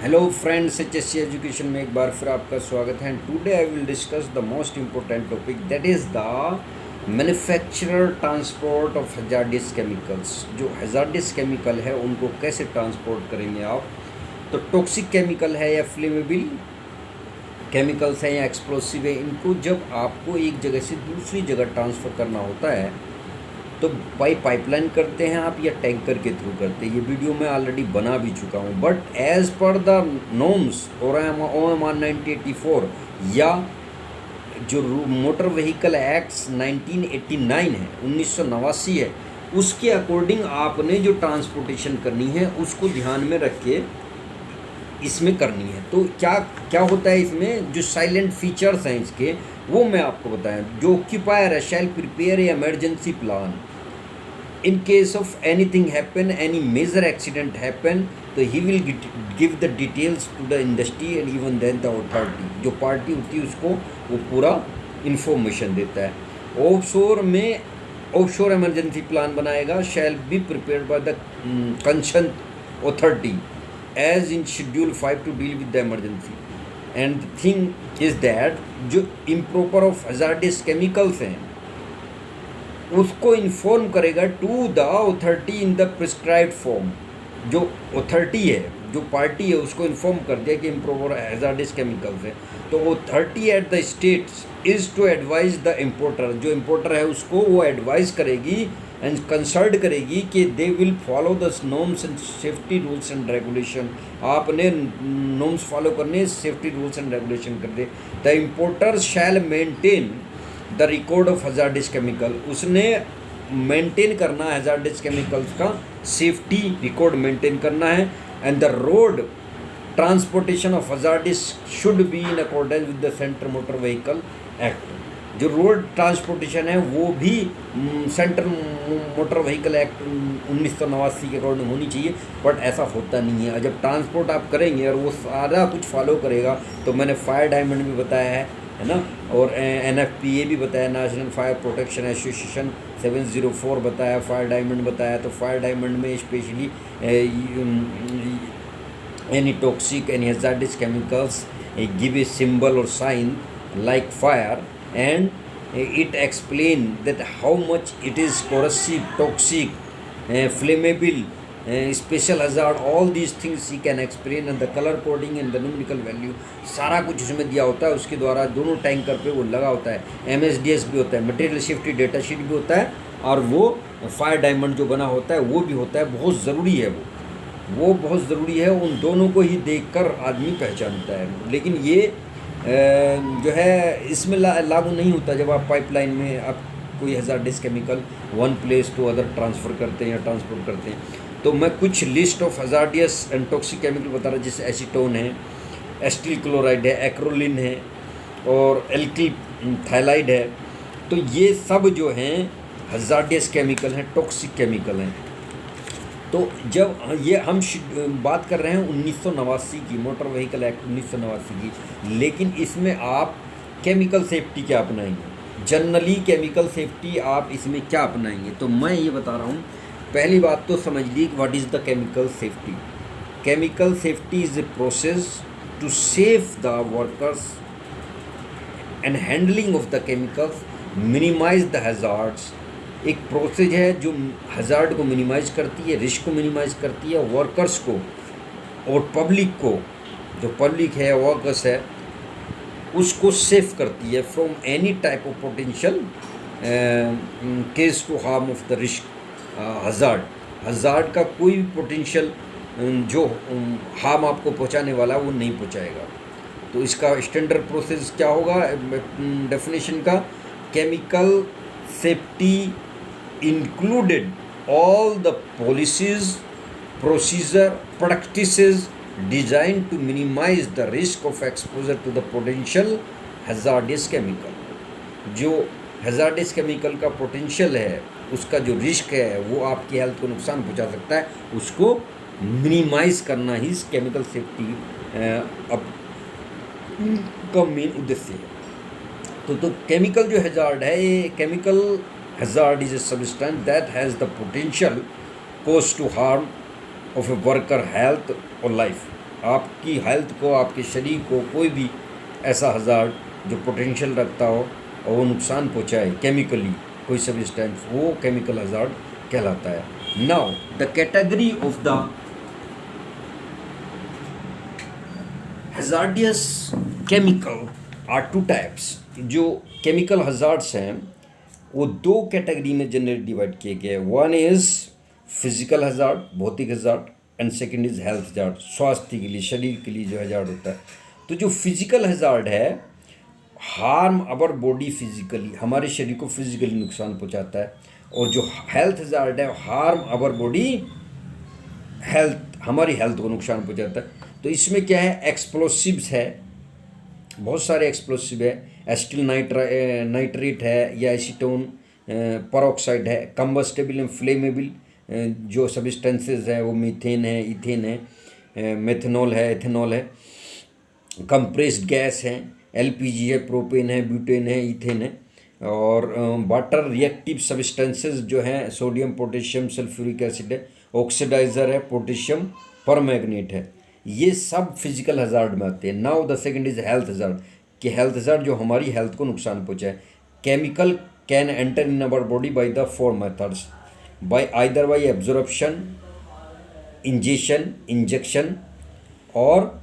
Hello friends, HSC education में एक बार फिर आपका स्वागत है। Today I will discuss the most important topic, that is the manufacturer transport of hazardous chemicals. जो हजार्डियस केमिकल है उनको कैसे ट्रांसपोर्ट करेंगे आप। तो टॉक्सिक केमिकल है या फ्लेमेबल केमिकल्स हैं या एक्सप्लोसिव है, इनको जब आपको एक जगह से दूसरी जगह ट्रांसफ़र करना होता है तो बाई पाइपलाइन करते हैं आप या टैंकर के थ्रू करते हैं। ये वीडियो मैं ऑलरेडी बना भी चुका हूँ, but as per the norms OMR 1984 या जो मोटर व्हीकल एक्ट्स 1989 है, 1989 है, उसके अकॉर्डिंग आपने जो ट्रांसपोर्टेशन करनी है उसको ध्यान में रख के इसमें करनी है। तो क्या क्या होता है इसमें, जो साइलेंट फीचर्स हैं इसके वो मैं आपको बताया। जो ऑक्यूपायर है shall prepare a emergency plan in case of anything happen, any major accident happen, तो he will give the details to the industry and even then the authority, जो पार्टी होती है उसको वो पूरा इंफॉर्मेशन देता है। ऑफशोर में ऑफशोर इमरजेंसी प्लान बनाएगा, shall be prepared by the concern authority as in schedule 5 to deal with the emergency. And the thing is that जो इम्प्रॉपर ऑफ हजार्डियस केमिकल्स हैं उसको इन्फॉर्म करेगा to the authority in the prescribed form. जो authority है, जो party है, उसको inform कर दिया कि इम्प्रॉपर हैजार्डियस केमिकल्स है, तो authority at the states is to advise the importer. जो इम्पोर्टर है उसको वो एडवाइस करेगी एंड कंसल्ट करेगी कि they will follow the norms and safety rules and regulation. आपने नॉर्म्स फॉलो करने, सेफ्टी रूल्स एंड रेगुलेशन कर दे। The importer shall maintain the record of hazardous chemical, उसने मेंटेन करना है हजार्डियस केमिकल्स का सेफ्टी रिकॉर्ड मेंटेन करना है। And the road transportation of hazardous should be in accordance with the central motor vehicle act. जो road transportation है वो भी सेंट्रल मोटर व्हीकल एक्ट 1989 के अकॉर्डिंग होनी चाहिए, बट ऐसा होता नहीं है। जब ट्रांसपोर्ट आप करेंगे और वो सारा कुछ फॉलो करेगा, तो मैंने फायर डायमंड भी बताया है ना, और NFPA भी बताया, नेशनल फायर प्रोटेक्शन एसोसिएशन 704 बताया, फायर डायमंड बताया। तो फायर डायमंड में specially any toxic any hazardous chemicals give a symbol और sign like fire, and it explain that how much it is corrosive, toxic, flammable, special hazard, all these things he can explain, and the color coding and the numerical value सारा कुछ उसमें दिया होता है। उसके द्वारा दोनों टैंकर पे वो लगा होता है। MSDS भी होता है, मटेरियल सेफ्टी डेटा शीट भी होता है, और वो फायर डायमंड जो बना होता है वो भी होता है। बहुत ज़रूरी है वो बहुत ज़रूरी है। उन दोनों को ही देखकर आदमी पहचानता है। लेकिन ये जो है इसमें लागू नहीं होता जब आप पाइपलाइन में आप कोई hazardous chemical one place to other transfer करते हैं या ट्रांसपोर्ट करते हैं। तो मैं कुछ list of hazardous and toxic chemical बता रहा हूँ, जैसे एसीटोन है, एस्टिल क्लोराइड है, एक्रोलिन है और एल्किल थाइलाइड है। तो ये सब जो हैं हजार्डियस केमिकल हैं, टॉक्सिक केमिकल हैं। तो जब ये हम बात कर रहे हैं 1989 की, मोटर व्हीकल एक्ट 1989 की, लेकिन इसमें आप केमिकल सेफ्टी क्या अपनाएंगे, जनरली केमिकल सेफ्टी आप इसमें क्या अपनाएंगे। तो मैं ये बता रहा हूँ। पहली बात तो समझ ली what is the chemical safety. Chemical safety is a process to save the workers and handling of the chemicals, minimize the hazards. एक प्रोसेस है जो हजार्ड को मिनिमाइज करती है, रिस्क को मिनिमाइज करती है, वर्कर्स को और पब्लिक को, जो पब्लिक है वर्कर्स है उसको सेफ करती है from any type of potential case to harm of the risk hazard का कोई भी पोटेंशियल जो हार्म आपको पहुंचाने वाला वो नहीं पहुंचाएगा। तो इसका स्टैंडर्ड प्रोसेस क्या होगा डेफिनेशन का, chemical safety included all the policies, procedure, practices designed to minimize the risk of exposure to the potential hazardous chemical। जो hazardous chemical का पोटेंशियल है, उसका जो रिस्क है वो आपकी हेल्थ को नुकसान पहुंचा सकता है, उसको मिनिमाइज करना ही केमिकल सेफ्टी अब का मेन उद्देश्य है। तो केमिकल जो हैजार्ड है, ये chemical hazard is a substance that has the potential cause to harm of a worker health or life। आपकी हेल्थ को, आपके शरीर को कोई भी ऐसा हज़ार्ड जो पोटेंशियल रखता हो और वो नुकसान पहुँचाए केमिकली कोई सब्सटेंस, वो केमिकल हज़ार्ड कहलाता है। Now the category of the hazardous chemical are two types. जो केमिकल हज़ार्ड्स हैं वो दो कैटेगरी में जनरली डिवाइड किए गए। वन इज़ फिजिकल हज़ार्ड, भौतिक hazard, and second is health hazard, स्वास्थ्य के लिए, शरीर के लिए जो हज़ार्ड होता है। तो जो फिजिकल हज़ार्ड है, हार्म अवर बॉडी फिजिकली, हमारे शरीर को फिजिकली नुकसान पहुंचाता है। और जो हेल्थ हज़ार्ड है, हार्म अवर बॉडी हेल्थ, हमारी हेल्थ को नुकसान पहुंचाता है। तो इसमें क्या है, एक्सप्लोसिव्स है, बहुत सारे एक्सप्लोसिव है, एसिटिल नाइट्रेट है या एसीटोन परऑक्साइड है, कंबस्टेबल एंड फ्लेमेबल जो सब्सटेंसेस है वो मीथेन है, इथेन है, मेथनॉल है, एथेनॉल है, कंप्रेस्ड गैस है, एलपीजी है, प्रोपेन है, ब्यूटेन है, इथेन है। और वाटर रिएक्टिव सब्सटेंसेस जो हैं सोडियम, पोटेशियम, सल्फ्यूरिक एसिड है, ऑक्सीडाइजर है, पोटेशियम परमैंगनेट है। ये सब फिजिकल हज़ार्ड में आते हैं। Now the second is health hazard, कि हेल्थ हज़ार्ड जो हमारी हेल्थ को नुकसान पहुंचाए। Chemical can enter in our body by the four methods, bye either bye absorption, injection और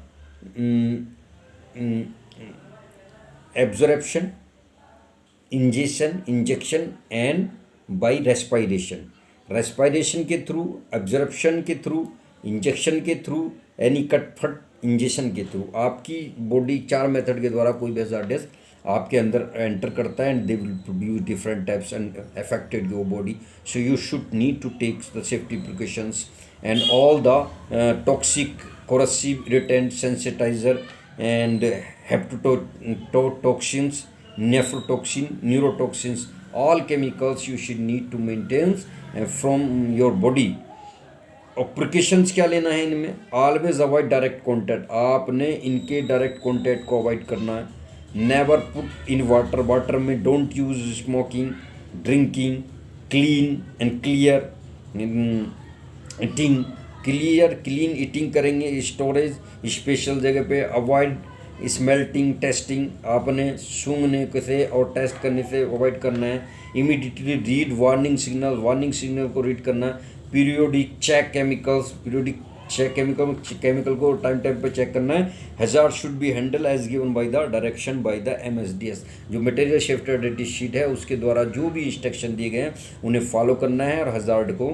absorption, injection and bye respiration के थ्रू, एब्जॉर्प्शन के through, injection के थ्रू, एनी कट फट इंजेक्शन के थ्रू। आपकी बॉडी चार मेथड के द्वारा कोई भी हज़ार्डस आपके अंदर एंटर करता है and they will produce different types and affected your body. So you should need to take the safety precautions and all the toxic, corrosive irritant, sensitizer and hepatotoxins, nephrotoxin, neurotoxins, all chemicals you should need to maintain from your body। और precautions क्या लेना है इनमें, always avoid direct contact, आपने इनके direct contact को avoid करना है। Never put in water, water में don't use smoking, drinking, clean and clear eating, clean eating करेंगे, स्टोरेज स्पेशल जगह पे, अवॉइड स्मेल्टिंग, टेस्टिंग, आपने सूंघने से और टेस्ट करने से अवॉइड करना है। इमीडिएटली रीड वार्निंग सिग्नल को रीड करना है। पीरियोडिक चेक केमिकल को टाइम पे चेक करना है। Hazard should be handle as given by the direction by the MSDS, जो मटेरियल सेफ्टी ऑडिट शीट है उसके द्वारा जो भी इंस्ट्रक्शन दिए गए हैं उन्हें फॉलो करना है और हज़ार्ड को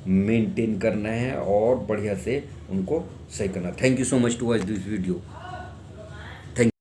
मेंटेन करना है और बढ़िया से उनको सही करना। Thank you so much to watch this video.